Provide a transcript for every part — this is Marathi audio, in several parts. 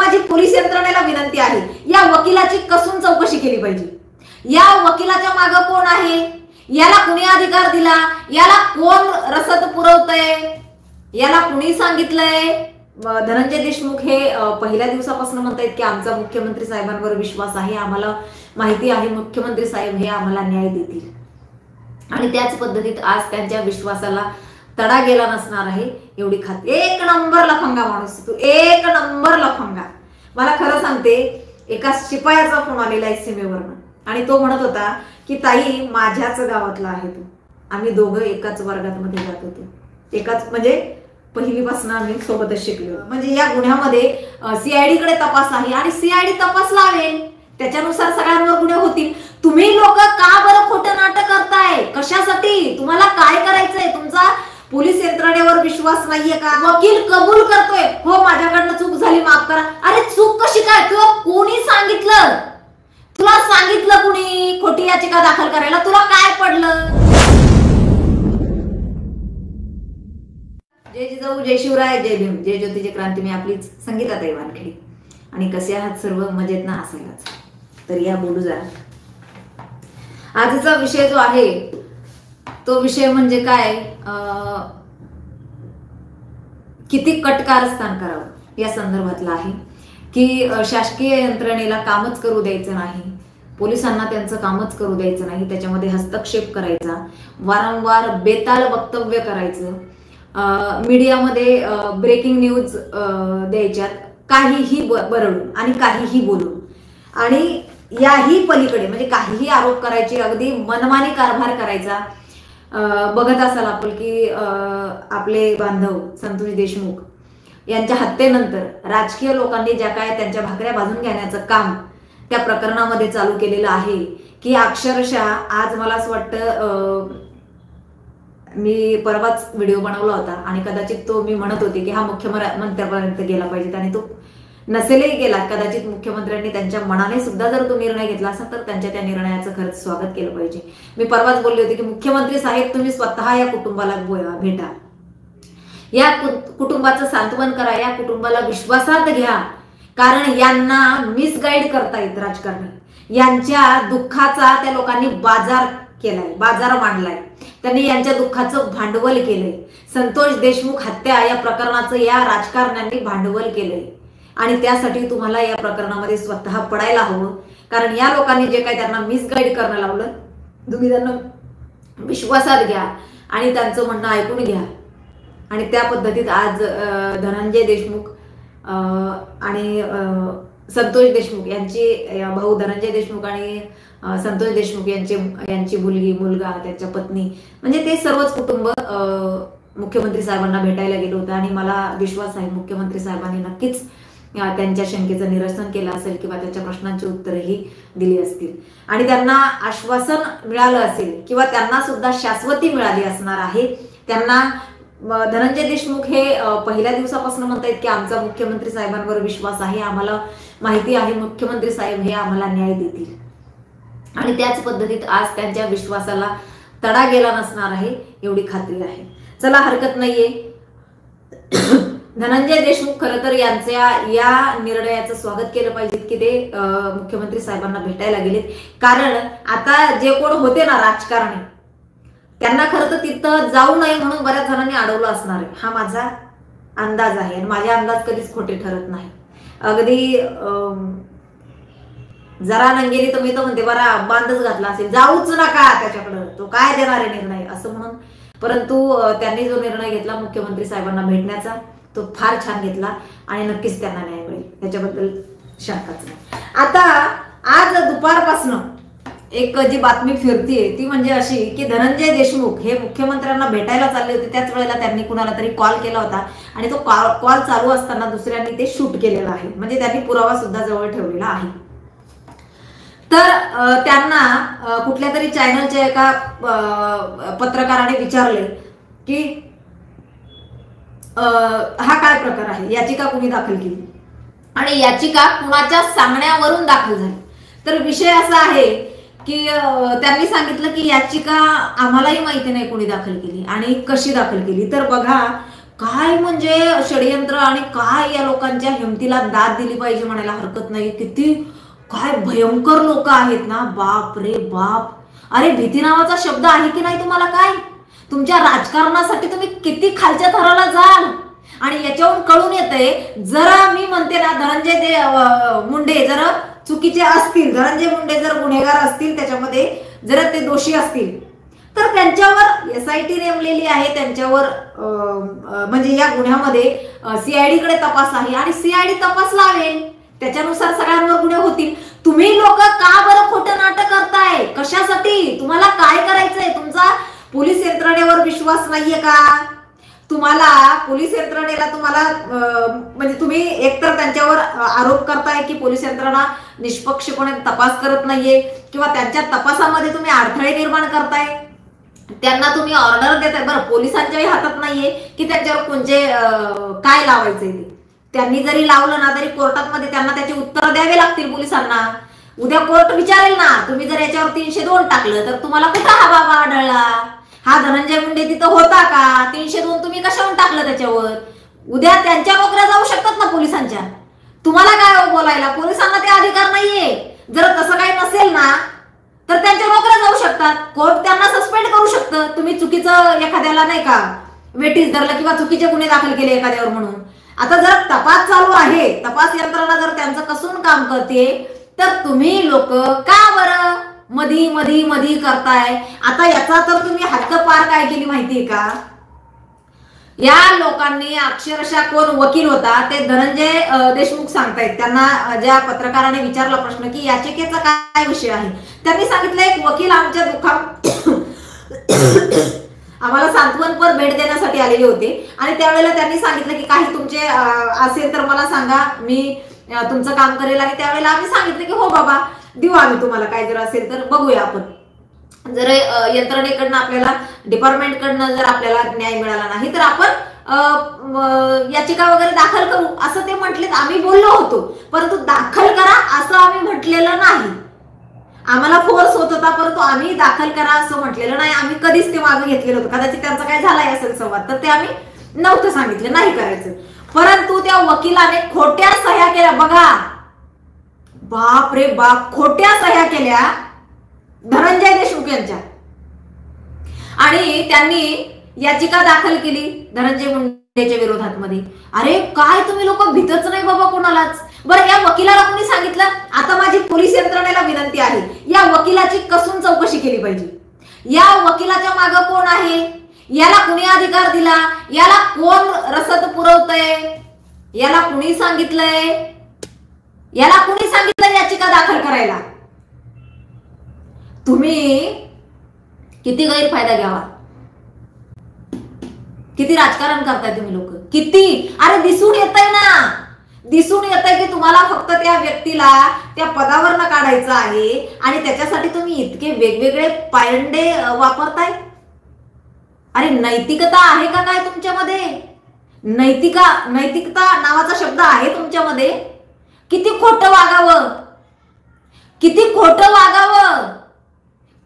माझी पोलीस यंत्रणेला विनंती आहे, या वकिलाची कसून चौकशी केली पाहिजे। या वकिलाच्या मागे कोण आहे, याला कुणी अधिकार दिला, याला कोण रसद पुरवतय, याला कुणी सांगितलंय? धनंजय देशमुख हे पहिल्या दिवसापासून म्हणतायत की आमचा मुख्यमंत्री साहेबांवर विश्वास आहे, आम्हाला माहिती आहे मुख्यमंत्री साहेब हे आम्हाला न्याय देतील। आणि त्याच पद्धतीत आज त्यांच्या विश्वासाला तडा गेला नसणार आहे एवढी खात्री। एक नंबर लफंगा माणूस तू, एक नंबर लफंगा। मला खरं सांगते, एका शिपायाचा फोन आलेला आहे सीमेवरनं आणि तो म्हणत होता की ताई माझ्याच गावातला आहे तू, आम्ही दोघं एकाच वर्गात मध्ये जात होतो, एकाच म्हणजे पहिलीपासून आम्ही सोबतच शिकलो। म्हणजे या गुन्ह्यामध्ये सीआयडी कडे तपास आहे आणि सीआयडी तपास लावेल, त्याच्यानुसार सगळ्यांवर गुन्हे होतील। तुम्ही लोक का बरं खोटं नाटक करताय? कशासाठी? तुम्हाला काय करायचंय? तुमचा पोलीस यंत्रणेवर विश्वास नाहीये का? वकील कबूल करतोय, हो माझ्याकडनं चूक झाली माफ करा। अरे चूक कशी काय? तुला कोणी सांगितलं? तुला सांगितलं कुणी खोटी याचिका दाखल करायला? तुला काय पडलं? जय जिजाऊ, जय शिवराय, जय भीम, जय ज्योती, जय क्रांती। मी आपलीच संगीताताई वानखेडे आणि कसे आहात सर्व? मजेत ना असायलाच तर या बोलू जरा। आजचा विषय जो आहे तो विषय म्हणजे काय, किती कट कारस्थान करावं या संदर्भातला आहे की शासकीय यंत्रणेला कामच करू द्यायचं नाही, पोलिसांना त्यांचं कामच करू द्यायचं नाही, त्याच्यामध्ये हस्तक्षेप करायचा, वारंवार बेताल वक्तव्य करायचं, मीडियामध्ये ब्रेकिंग न्यूज द्यायच्यात, काहीही बरडून आणि काहीही बोलून, आणि याही पलीकडे म्हणजे काहीही आरोप करायचे, अगदी मनमानी कारभार करायचा। बघत असाल आपण की आपले बांधव संतोष देशमुख यांच्या हत्येनंतर राजकीय लोकांनी ज्या काय त्यांच्या भाकऱ्या भाजून घेण्याचं काम त्या प्रकरणामध्ये चालू केलेलं आहे की अक्षरशः आज मला असं वाटतं, मी परवाच व्हिडिओ बनवला होता आणि कदाचित तो मी म्हणत होते की हा मुख्यमंत्र्यांपर्यंत गेला पाहिजे आणि तो नसेलही गेला, कदाचित मुख्यमंत्र्यांनी त्यांच्या मनाने सुद्धा जर तो निर्णय घेतला असेल तर त्यांच्या त्या निर्णयाचं खरंच स्वागत केलं पाहिजे। मी परवाच बोलले होते की मुख्यमंत्री साहेब तुम्ही स्वतः या कुटुंबाला भेटा, या कुटुंबाचं सांत्वन करा, या कुटुंबाला विश्वासात घ्या, कारण यांना मिसगाईड करतायत राजकारणी, यांच्या दुःखाचा त्या लोकांनी बाजार केलाय, बाजार मांडलाय, त्यांनी यांच्या दुःखाचं भांडवल केलंय। संतोष देशमुख हत्या या प्रकरणाचं या राजकारण्यांनी भांडवल केलंय आणि त्यासाठी तुम्हाला या प्रकरणामध्ये स्वतः पडायला हवं, कारण या लोकांनी जे काही त्यांना मिसगाईड करणं लावलं, तुम्ही त्यांना विश्वासात घ्या आणि त्यांचं म्हणणं ऐकून घ्या। आणि त्या पद्धतीत आज धनंजय देशमुख आणि संतोष देशमुख यांचे भाऊ धनंजय देशमुख आणि संतोष देशमुख यांची मुलगी, मुलगा, त्यांच्या पत्नी, म्हणजे ते सर्वच कुटुंब मुख्यमंत्री साहेबांना भेटायला गेलो होतं आणि मला विश्वास आहे मुख्यमंत्री साहेबांनी नक्कीच त्यांच्या शंकेचं निरसन केलं असेल किंवा त्याच्या प्रश्नांची उत्तरही दिली असतील आणि त्यांना आश्वासन मिळालं असेल किंवा त्यांना सुद्धा शाश्वती मिळाली असणार आहे। त्यांना धनंजय देशमुख हे पहिल्या दिवसापासून म्हणतायत की आमचा मुख्यमंत्री साहेबांवर विश्वास आहे, आम्हाला माहिती आहे मुख्यमंत्री साहेब हे आम्हाला न्याय देतील। आणि त्याच पद्धतीत आज त्यांच्या विश्वासाला तडा गेला नसणार आहे एवढी खात्री आहे। चला हरकत नाहीये, धनंजय देशमुख खरं तर यांच्या या निर्णयाचं स्वागत केलं पाहिजे की ते मुख्यमंत्री साहेबांना भेटायला गेलेत, कारण आता जे कोण होते ना राजकारणी त्यांना खरं तर तिथं जाऊ नये म्हणून बऱ्याच जणांनी अडवलं असणार आहे, हा माझा अंदाज आहे आणि माझे अंदाज कधीच खोटे ठरत नाही। अगदी जरा नंगेली तर मी तर म्हणते बरा बांधच घातला असेल, जाऊच नका त्याच्याकडं, तो काय देणार आहे निर्णय असं म्हणून, परंतु त्यांनी जो निर्णय घेतला मुख्यमंत्री साहेबांना भेटण्याचा तो फार छान घेतला आणि नक्कीच त्यांना न्याय मिळेल, त्याच्याबद्दल शंकाच नाही। आता आज दुपारपासून एक जी बातमी फिरतीये ती म्हणजे अशी की धनंजय देशमुख हे मुख्यमंत्र्यांना भेटायला चालले होते, त्याच वेळेला त्यांनी कुणाला तरी कॉल केला होता आणि तो कॉल चालू असताना दुसऱ्यांनी ते शूट केलेला आहे, म्हणजे त्यांनी पुरावा सुद्धा जवळ ठेवलेला आहे। तर त्यांना कुठल्या तरी चॅनलच्या एका पत्रकाराने विचारले की हा काय प्रकार आहे, याचिका कुणी दाखल केली आणि याचिका कुणाच्या सांगण्यावरून दाखल झाली। तर विषय असा आहे की त्यांनी सांगितलं की याचिका आम्हालाही माहिती नाही कोणी दाखल केली आणि कशी दाखल केली। तर बघा, काय म्हणजे षडयंत्र आणि काय या लोकांच्या हिमतीला दाद दिली पाहिजे म्हणायला हरकत नाही. किती काय भयंकर लोक आहेत ना, बाप रे बाप. अरे भीती नावाचा शब्द आहे की नाही तुम्हाला? काय तुमच्या राजकारणासाठी तुम्ही किती खालच्या थराला जाल. आणि याच्यावरून कळून येतंय, जरा मी म्हणते ना धनंजय मुंडे जर चुकीचे असतील, धनंजय मुंडे जर गुन्हेगार असतील, त्याच्यामध्ये जर ते दोषी असतील, तर त्यांच्यावर SIT नेमलेली आहे. त्यांच्यावर म्हणजे या गुन्ह्यामध्ये CID कडे तपास आहे आणि CID तपास लावेल, त्याच्यानुसार सगळ्यांवर गुन्हे होतील. तुम्ही लोक का बरं खोटं नाटक करताय? कशासाठी? तुम्हाला काय करायचंय? तुमचा पोलीस यंत्रणेवर विश्वास नाहीये का? तुम्हाला पोलीस यंत्रणेला तुम्हाला म्हणजे तुम्ही एकतर त्यांच्यावर आरोप करताय की पोलीस यंत्रणा निष्पक्षपणे तपास करत नाहीये, किंवा त्यांच्या तपासामध्ये तुम्ही अडथळे निर्माण करताय, त्यांना तुम्ही ऑर्डर देताय. बरं, पोलिसांच्याही हातात नाहीये की त्यांच्यावर कोणते काय लावायचंय ते. त्यांनी जरी लावलं ना तरी कोर्टामध्ये त्यांना त्याची उत्तर द्यावे लागतील पोलिसांना. उद्या कोर्ट विचारेल ना, तुम्ही जर याच्यावर 302 टाकलं तर तुम्हाला कुठं हा बाबा आढळला? हा धनंजय मुंडे तिथं होता का? 302 तुम्ही कशावरून टाकलं त्याच्यावर? उद्या त्यांच्या नोकऱ्या जाऊ शकतात ना पोलिसांच्या. तुम्हाला काय बोलायला? पोलिसांना ते अधिकार नाहीये. जर तसं काही नसेल ना तर त्यांच्या नोकऱ्या जाऊ शकतात. कोर्ट त्यांना सस्पेंड करू शकतं. तुम्ही चुकीचं एखाद्याला नाही का वेटीस धरलं किंवा चुकीचे गुन्हे दाखल केले एखाद्यावर म्हणून. आता जर तपास चालू आहे, तपास यंत्रणा जर त्यांचं कसून काम करते, तर तुम्ही लोक का बरं मधी मधी मधी करताय? आता याचा तर तुम्ही हद्द पार काय केली माहितीये का? या लोकांनी अक्षरशः कोण वकील होता ते धनंजय देशमुख सांगतायत. त्यांना ज्या पत्रकाराने विचारला प्रश्न की याचिकेचा काय विषय आहे, त्यांनी सांगितलं एक वकील आमच्या आम्हाला सांत्वनपर भेट देण्यासाठी आलेले होते आणि त्यावेळेला त्यांनी सांगितलं की काही तुमचे असेल तर मला सांगा, मी तुमचं काम करेल. आणि त्यावेळेला आम्ही सांगितलं की हो बाबा देऊ आम्ही तुम्हाला, काय जर असेल तर बघूया आपण. जर यंत्रणेकडनं आपल्याला डिपार्टमेंटकडनं जर आपल्याला न्याय मिळाला नाही तर आपण याचिका वगैरे दाखल करू असं ते म्हटलेत. आम्ही बोललो होतो, परंतु दाखल करा असं आम्ही म्हटलेलं नाही. आम्हाला फोर्स होत होता, परंतु आम्ही दाखल करा असं म्हटलेलं नाही. आम्ही कधीच ते मागे घेतलेलं होतं. कदाचित त्यांचा काय झालाय असेल संवाद, तर ते आम्ही नव्हतं सांगितलं, नाही करायचं. परंतु त्या वकिलाने खोट्या सह्या केल्या. बघा, बाप रे बाप, खोट्या सह्या केल्या धनंजय देशमुख यांच्या. आणि त्यांनी याचिका दाखल केली धनंजय मुंडेच्या विरोधात मध्ये. अरे काय तुम्ही लोक भीतच नाही बाबा कोणालाच. बरं, या वकिलाला कोणी सांगितलं? आता माझी पोलीस यंत्रणेला विनंती आहे, या वकिलाची कसून चौकशी केली पाहिजे. या वकिलाच्या मागे कोण आहे? याला कुणी अधिकार दिला? याला कोण रसद पुरवतय? याला कुणी सांगितलंय? याला कुणी सांगितलं याचिका दाखल करायला? तुम्ही किती गैरफायदा घ्यावा, किती राजकारण करताय तुम्ही लोक, किती. अरे दिसून येतंय ना, दिसून येतंय की तुम्हाला फक्त त्या व्यक्तीला त्या पदावर न काढायचं आहे आणि त्याच्यासाठी तुम्ही इतके वेगवेगळे पायंडे वापरताय. अरे नैतिकता आहे का काय तुमच्यामध्ये? नैतिकता नावाचा शब्द आहे तुमच्यामध्ये? किती खोटं वागावं, किती खोटं वागावं.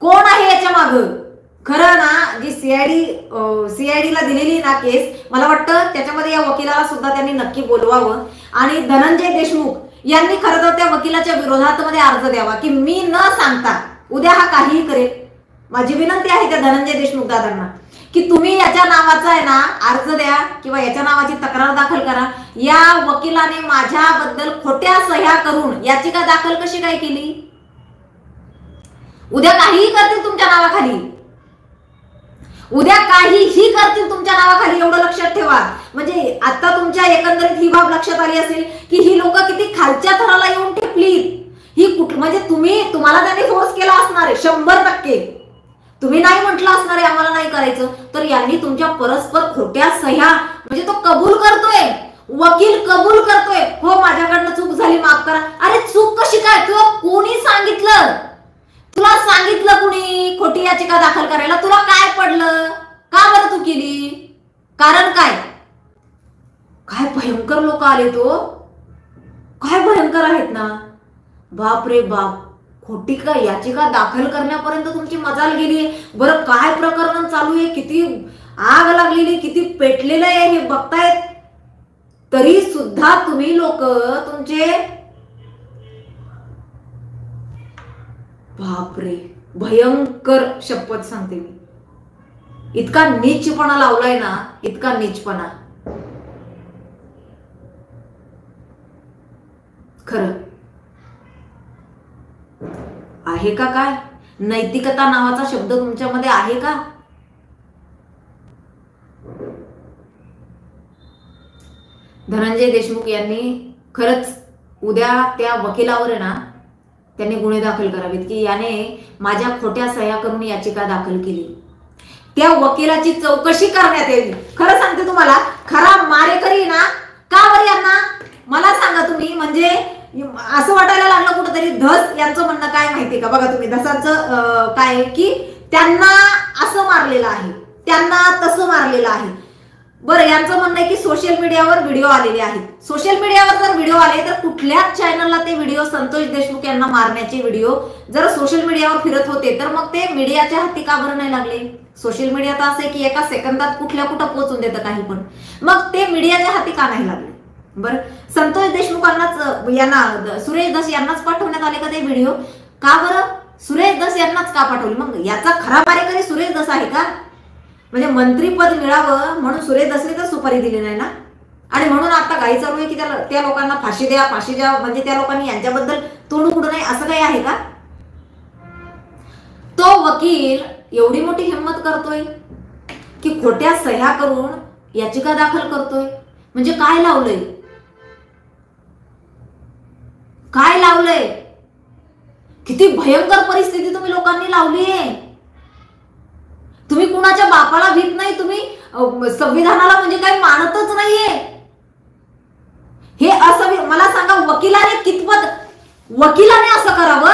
कोण आहे याच्या माग? खरं ना, जी सीआयडीला दिलेली ना केस, मला वाटतं त्याच्यामध्ये या वकिलाला सुद्धा त्यांनी नक्की बोलवावं आणि धनंजय देशमुख यांनी खरं तर त्या वकिलाच्या विरोधात मध्ये अर्ज द्यावा की मी न सांगता उद्या हा काहीही करेल. माझी विनंती आहे त्या धनंजय देशमुख दादांना की तुम्ही याच्या नावाचा आहे ना अर्ज द्या किंवा याच्या नावाची तक्रार दाखल करा. या वकिलाने माझ्याबद्दल खोट्या सह्या करून याचिका दाखल कशी काय केली? उद्या काहीही करतील तुमच्या नावाखाली, उद्या काहीही करतील तुमच्या नावाखाली, एवढं लक्षात ठेवा. म्हणजे आता तुमच्या एकंदरीत ही बाब लक्षात आली असेल की ही लोक किती खालच्या थराला येऊन ठेपलीत. ही म्हणजे तुम्हाला त्यांनी फोर्स केला असणार आहे 100%. तुम्ही नाही म्हटलं असणार आहे आम्हाला नाही करायचं, तर यांनी तुमच्या परस्पर खोट्या सह्या, म्हणजे तो कबूल करतोय, वकील कबूल करतोय, हो माझ्याकडनं चूक झाली माफ करा. अरे चूक कशी काय? तुला कोणी सांगितलं? तुला सांगितलं कुणी खोटी याचिका दाखल करायला? तुला काय पडलं? का बरं तू केली? कारण काय? काय भयंकर लोक आले, तो काय भयंकर आहेत ना, बाप रे बाप. खोटी याचिका दाखल करण्यापर्यंत तुमची मजाल गेली. बरं काय प्रकरण चालू आहे, किती आग लागलेली, किती पेटलेलं आहे हे बघतायत, तरी सुद्धा तुम्ही लोक तुमचे, बापरे भयंकर शपथ सांगते मी, इतका नीचपणा लावलाय ना, इतका नीचपणा. खरं आहे का? काय नैतिकता नावाचा शब्द तुमच्यामध्ये आहे का? धनंजय देशमुख यांनी खरंच उद्या त्या वकिलावर आहे ना, त्यांनी गुन्हे दाखल करावेत की याने माझ्या खोट्या सह्या करून याचिका दाखल केली. त्या वकिलाची चौकशी करण्यात यावी. खरं सांगते तुम्हाला, खरा मारेकरी ना का बरं यांना मला सांगा तुम्ही. म्हणजे असं वाटायला लागलं कुठंतरी धस यांचं म्हणणं काय माहिती का? बघा तुम्ही, धसांचं काय की त्यांना असं मारलेलं आहे, त्यांना तसं मारलेलं आहे. बरं, यांचं म्हणणं आहे की सोशल मीडियावर व्हिडिओ आलेले आहेत. सोशल मीडियावर जर व्हिडिओ आले तर कुठल्याच चॅनलला ते व्हिडिओ, संतोष देशमुख यांना मारण्याचे व्हिडिओ जर सोशल मीडियावर फिरत होते तर मग ते मीडियाच्या हाती का बरं नाही लागले? सोशल मीडिया तर असं आहे की एका सेकंदात कुठल्या कुठं पोहोचून देतं काही पण, मग ते मीडियाच्या हाती का नाही लागले? बरं, संतोष देशमुखांनाच, यांना सुरेश धस यांनाच पाठवण्यात आले का ते व्हिडिओ? का बरं सुरेश धस यांनाच का पाठवले? मग याचा खरा मारेकरी सुरेश धस आहे का? म्हणजे मंत्रीपद मिळावं म्हणून सुरेश धसने तर सुपारी दिली नाही ना, आणि म्हणून आता काही चालू आहे की त्या लोकांना फाशी द्या, फाशी द्या, म्हणजे त्या लोकांनी यांच्याबद्दल तोंड उघडू नये असं काही आहे का? तो वकील एवढी मोठी हिंमत करतोय की खोट्या सह्या करून याचिका दाखल करतोय. म्हणजे काय लावलंय? काय लावलंय? किती भयंकर परिस्थिती तुम्ही लोकांनी लावली आहे. तुम्ही कुणाच्या बापाला भीत नाही, तुम्ही संविधानाला म्हणजे काही मानतच नाहीये. हे असं मला सांगा, वकिलाने असं करावं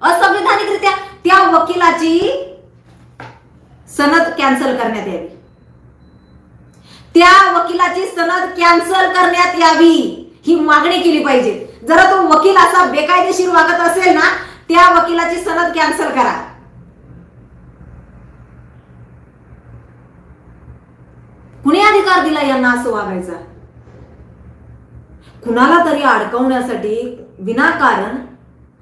असंविधानिकरित्या? त्या वकिलाची सनद कॅन्सल करण्यात यावी, त्या वकिलाची सनद कॅन्सल करण्यात यावी ही मागणी केली पाहिजे. जर तो वकील असा बेकायदेशीर वागत असेल ना, त्या वकिलाची सनद कॅन्सल करा. कुणी अधिकार दिला यांना असं वागायचा? कुणाला तरी अडकवण्यासाठी विनाकारण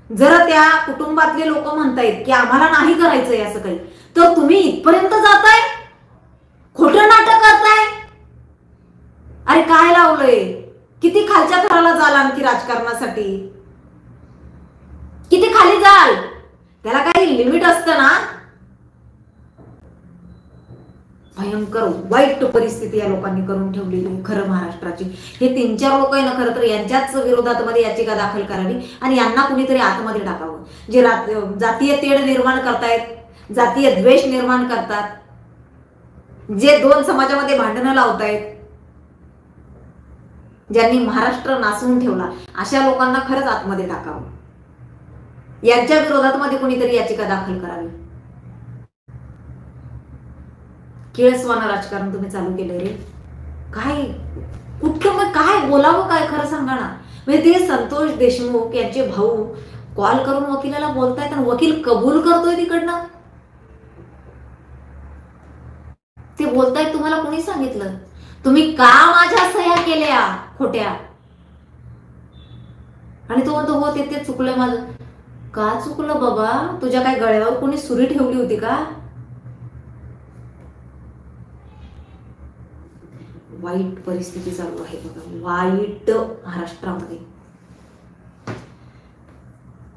जर त्या कुटुंबातले लोक म्हणतायत की आम्हाला नाही करायचंय असं काही, तर तुम्ही इथपर्यंत जाताय, खोटं नाटक करताय. अरे काय लावलंय? किती खालच्या थराला जाल आणखी राजकारणासाठी? किती खाली जाल? त्याला काही लिमिट असतं ना. भयंकर वाईट परिस्थिती या लोकांनी करून ठेवलेली आहे खरं महाराष्ट्राची. हे 3-4 लोक आहे ना, खरं तर यांच्याच विरोधात मध्ये याचिका दाखल करावी आणि यांना कुणीतरी आतमध्ये टाकावं. जे जातीय तेढ निर्माण करतायत, जातीय द्वेष निर्माण करतात, जे 2 समाजामध्ये भांडणं लावतायत, ज्यांनी महाराष्ट्र नासवून ठेवला, अशा लोकांना खरंच आतमध्ये टाकावं. यांच्या विरोधात मध्ये कुणीतरी याचिका दाखल करावी. केळसवानं राजकारण तुम्ही चालू केलंय रे. काय कुठं मग काय बोलावं? काय खरं सांगा ना. म्हणजे ते संतोष देशमुख यांचे भाऊ कॉल करून वकिलाला बोलतायत आणि वकील कबूल करतोय तिकडनं. ते बोलतायत, तुम्हाला कोणी सांगितलं? तुम्ही का माझ्या सह्या केल्या खोट्या? आणि तो म्हणतो हो ते चुकलं माझं. का चुकलं बाबा? तुझ्या काय गळ्यावर कोणी सुरी ठेवली होती का? वाईट परिस्थिती चालू आहे बघा, वाईट महाराष्ट्रामध्ये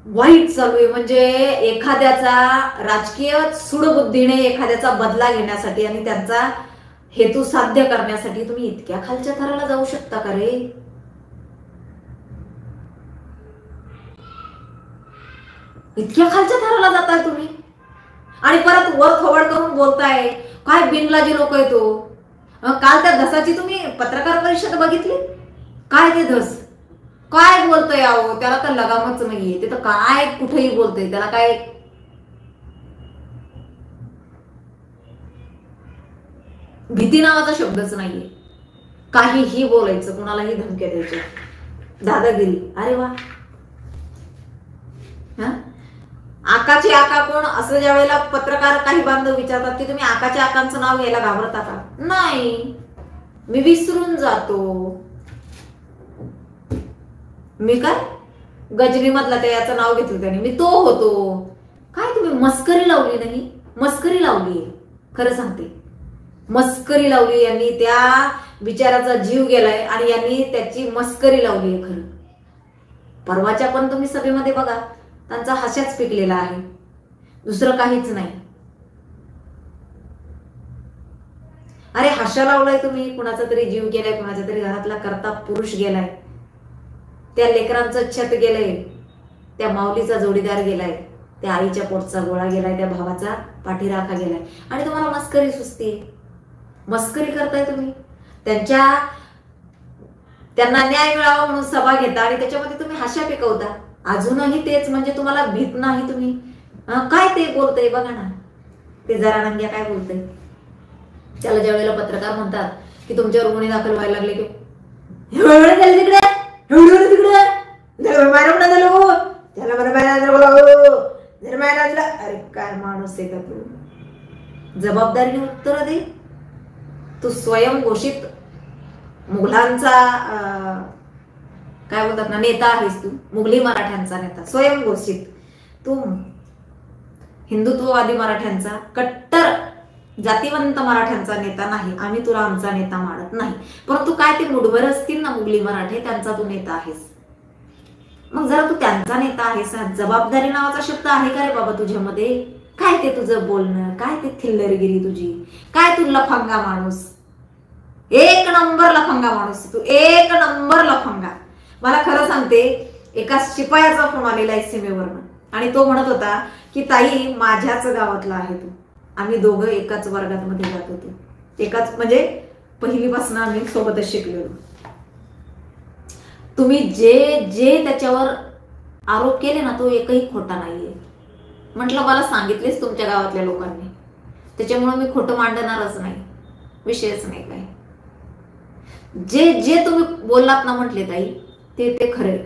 वाईट चालू आहे. म्हणजे एखाद्याचा राजकीय सूडबुद्धीने एखाद्याचा बदला घेण्यासाठी आणि त्यांचा हेतू साध्य करण्यासाठी तुम्ही इतक्या खालच्या थराला जाऊ शकता का रे? इतक्या खालच्या थराला जाताय तुम्ही आणि परत वर थोबड करून बोलताय. काय बिनलाजी लोक आहे तो. काल त्या धसाची तुम्ही पत्रकार परिषद बघितली? काय ते धस काय बोलतोय? अहो त्याला तर लगामच नाहीये, ते तर काय कुठेही बोलतोय, त्याला काय भीती नावाचा शब्दच नाहीये. काहीही बोलायचं, कुणालाही धमक्या द्यायच्या, दादागिरी. अरे वा. आकाचे आका कोण असं ज्या वेळेला पत्रकार काही बांधव विचारतात की तुम्ही आकाच्या आकांचं नाव घ्यायला घाबरता का? नाही, मी विसरून जातो. मी काय गजनी मधला त्या याचं नाव घेतलं त्याने, मी तो होतो. काय तुम्ही मस्करी लावली? नाही, मस्करी लावली. खरं सांगते, मस्करी लावली. यांनी त्या विचाराचा जीव गेलाय आणि यांनी त्याची मस्करी लावली आहे. खरं परवाच्या पण तुम्ही सभेमध्ये बघा, त्यांचा हास्याच पिकलेला आहे, दुसरं काहीच नाही. अरे हास्या लावलाय तुम्ही, कुणाचा तरी जीव गेलाय, कुणाच्या तरी घरातला करता पुरुष गेलाय, त्या लेकरांचं छत गेलंय, त्या माऊलीचा जोडीदार गेलाय, त्या आईच्या पोटचा गोळा गेलाय, त्या भावाचा पाठीराखा गेलाय, आणि तुम्हाला मस्करी सुचते. मस्करी करताय तुम्ही. त्यांना न्याय मिळावा म्हणून सभा घेता आणि त्याच्यामध्ये तुम्ही हास्या पिकवता. अजूनही तेच, म्हणजे तुम्हाला भीत नाही तुम्ही. काय ते बोलतय बघा ना, ते जरा नंग्या काय बोलतय. त्याला ज्या वेळेला पत्रकार म्हणतात की तुमच्यावर गुन्हे दाखल व्हायला लागले की तिकडे अरे काय माणूस आहे का तू? जबाबदारीने उत्तर दे. तू स्वयंघोषित मुघलांचा काय बोलतात ना नेता आहेस. तू मुघली मराठ्यांचा नेता, स्वयंघोषित. तू हिंदुत्ववादी मराठ्यांचा, कट्टर जातीवंत मराठ्यांचा नेता नाही. आम्ही तुला आमचा नेता मानत नाही, परंतु काय ते मुठभर असतील ना मुघली मराठे, त्यांचा तू नेता आहेस. मग जरा तू त्यांचा नेता आहेस, जबाबदारी नावाचा शब्द आहे का रे बाबा तुझ्यामध्ये? काय ते तुझं बोलणं, काय ते थिल्लरगिरी तुझी, काय तू लफंगा माणूस, एक नंबर लफंगा माणूस तू, एक नंबर लफंगा. मला खरं सांगते, एका शिपायाचा फोन आलेला आहे सीमेवरनं, आणि तो म्हणत होता की ताई माझ्याच गावातला आहे तू, आम्ही दोघं एकाच वर्गात मध्ये जात होतो, एकाच म्हणजे पहिलीपासून आम्ही सोबतच शिकलेलो. तुम्ही जे जे त्याच्यावर आरोप केले ना, तो एकही खोटा नाहीये. म्हटलं मला सांगितलेच तुमच्या गावातल्या लोकांनी, त्याच्यामुळे मी खोटं मांडणारच नाही, विषयच नाही काय. जे जे तुम्ही बोललात ना म्हटले ताई, ते ते खरे,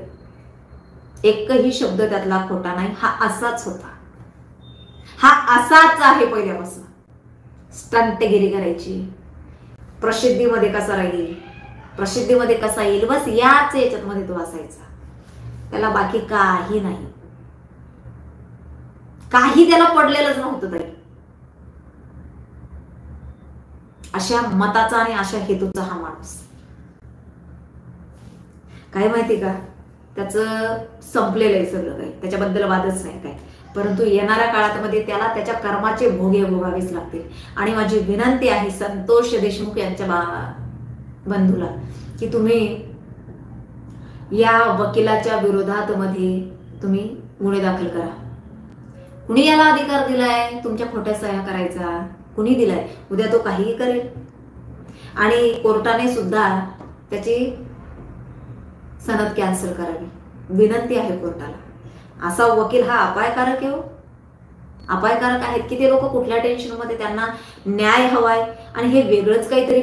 एकही शब्द त्यातला खोटा नाही. हा असाच होता, हा असाच आहे पहिल्यापासून. स्टंटगिरी करायची, प्रसिद्धीमध्ये कसा राहील, प्रसिद्धीमध्ये कसा येईल, बस याच याच्यात मध्ये तो असायचा. त्याला बाकी काही नाही, काही त्याला पडलेलंच नव्हतं. तरी अशा मताचा आणि अशा हेतूचा हा माणूस. काय माहिती का, त्याचं संपलेलं आहे सगळं काही, त्याच्याबद्दल वादच नाही काय. परंतु येणाऱ्या काळामध्ये त्याला त्याच्या कर्माचे भोगे भोगावेच लागतील. आणि माझी विनंती आहे संतोष देशमुख यांच्या बंधूला की तुम्ही या वकिलाच्या विरोधात मध्ये तुम्ही गुन्हे दाखल करा. कुणी याला अधिकार दिलाय तुमच्या खोट्या सह्या करायचा? कुणी दिलाय? उद्या तो काहीही करेल. आणि कोर्टाने सुद्धा त्याची सनद कॅन्सल करावी, विनंती आहे कोर्टाला. असा वकील हा अपायकारक आहे. अपायकारक आहेत की ते लोक कुठल्या टेन्शन मध्ये, त्यांना न्याय हवाय आणि हे वेगळंच काहीतरी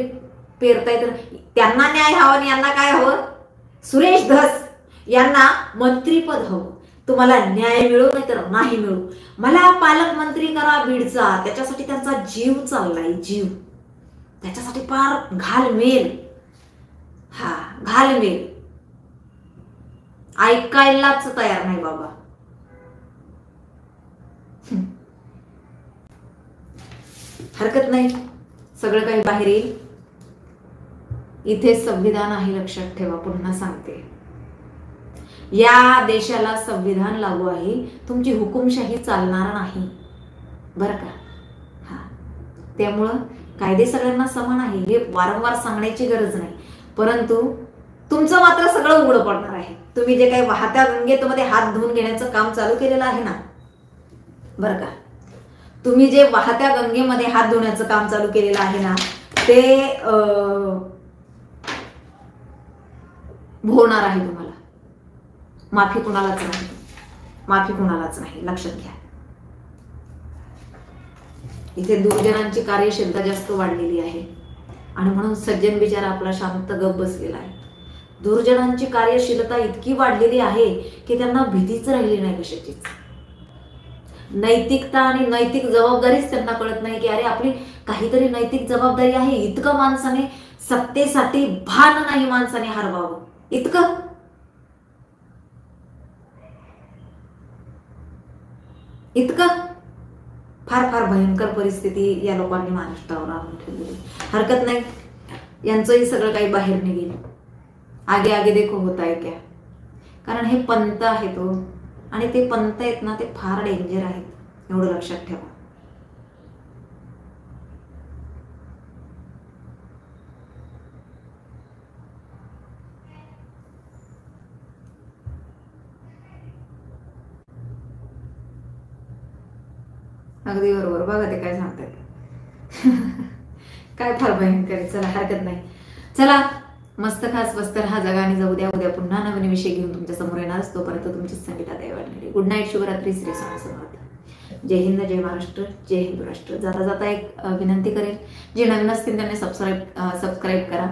पेरताय. तर त्यांना न्याय हवा आणि यांना काय हवं? सुरेश धस यांना मंत्रीपद हवं. तुम्हाला न्याय मिळू नाही तर नाही मिळू, मला पालकमंत्री करा बीडचा. त्याच्यासाठी त्यांचा जीव चाललाय, जीव. त्याच्यासाठी पार घालमेल, हा घालमेल. ऐकायलाच तयार नाही बाबा. हरकत नाही, सगळं काही बाहेर येईल. इथे संविधान आहे, लक्षात ठेवा. पुन्हा सांगते, या देशाला संविधान लागू आहे, तुमची हुकुमशाही चालणार नाही बरं का. हा, त्यामुळं कायदे सगळ्यांना समान आहे हे वारंवार सांगण्याची गरज नाही. परंतु तुमचं मात्र सगळं उघडं पडणार आहे. तुम्ही जे काही वाहत्या गंगेमध्ये हात धुवून घेण्याचं काम चालू केलेलं आहे ना, बरं का, तुम्ही जे वाहत्या गंगेमध्ये हात धुण्याचं काम चालू केलेलं आहे ना, ते भोवणार आहे तुम्हाला. माफी कुणालाच नाही, माफी कुणालाच नाही, लक्षात घ्या. इथे दुर्जनांची कार्यशीलता जास्त वाढलेली आहे आणि म्हणून सज्जन बिचारा आपला शांत गप बसलेला आहे. दुर्जनांची कार्यशीलता इतकी वाढलेली आहे की त्यांना भीतीच राहिली नाही कशाचीच. नैतिकता आणि नैतिक जबाबदारीच त्यांना कळत नाही की अरे आपली काहीतरी नैतिक जबाबदारी आहे. इतकं माणसाने सत्तेसाठी भान नाही माणसाने हरवावं इतकं. इतकं फार फार भयंकर परिस्थिती या लोकांनी महाराष्ट्रावर आणून ठेवली. हरकत नाही, यांचंही सगळं काही बाहेर निघेल. आगे आगे देखो होता है क्या. कारण हे पंत आहेत तो, आणि ते पंत आहेत ना ते फार डेंजर आहेत, एवढं लक्षात ठेवा. अगदी बरोबर. बघा ते काय सांगतायत. काय फार भयंकर आहे. चला हरकत नाही. चला मस्त खास मस्त राहा, जगाने जाऊ द्या. उद्या पुन्हा नवीन विषय घेऊन तुमच्या समोर येणारच. तोपर्यंत तुमची संगीता दैवाडणे. गुड नाईट, शुभरात्री, श्री स्वामी समर्थ. जय हिंद, जय महाराष्ट्र, जय हिंदू राष्ट्र. जाता जाता एक विनंती करेल, जे नवीन असतील त्यांनी सबस्क्राईब करा,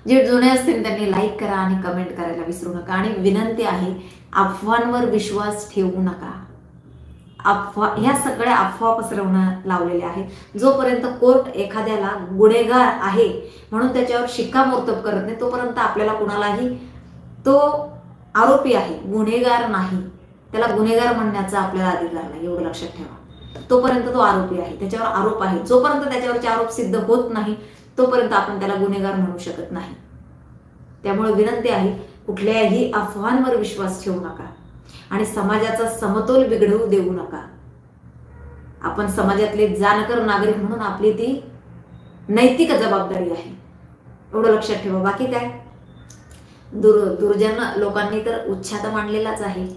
जे जुने असतील त्यांनी लाईक करा आणि कमेंट करायला विसरू नका. आणि विनंती आहे, अफवांवर विश्वास ठेवू नका. ह्या सगळ्या अफवा पसरवणं लावलेल्या आहेत. जोपर्यंत कोर्ट एखाद्याला गुन्हेगार आहे म्हणून त्याच्यावर शिक्कामोर्तब करत नाही, तोपर्यंत आपल्याला कुणालाही, तो आरोपी आहे, गुन्हेगार नाही, त्याला गुन्हेगार म्हणण्याचा आपल्याला अधिकार नाही, एवढं लक्षात ठेवा. तोपर्यंत तो आरोपी आहे, त्याच्यावर आरोप आहे. जोपर्यंत त्याच्यावरचे आरोप सिद्ध होत नाही तोपर्यंत आपण त्याला गुन्हेगार म्हणू शकत नाही. त्यामुळे विनंती आहे, कुठल्याही अफवांवर विश्वास ठेवू नका आणि समाजाचा समतोल बिघडवू देऊ नका. आपण समाजातले जाणकार नागरिक म्हणून आपली ती नैतिक जबाबदारी आहे, एवढं लक्षात ठेवा. बाकी काय, दुर्जन लोकांनी तर उच्छाद मांडलेलाच आहे,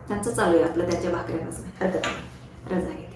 त्यांचं चालू आहे आपलं त्यांच्या भाकऱ्यापासून. हरकत नाही, रजा घ्या.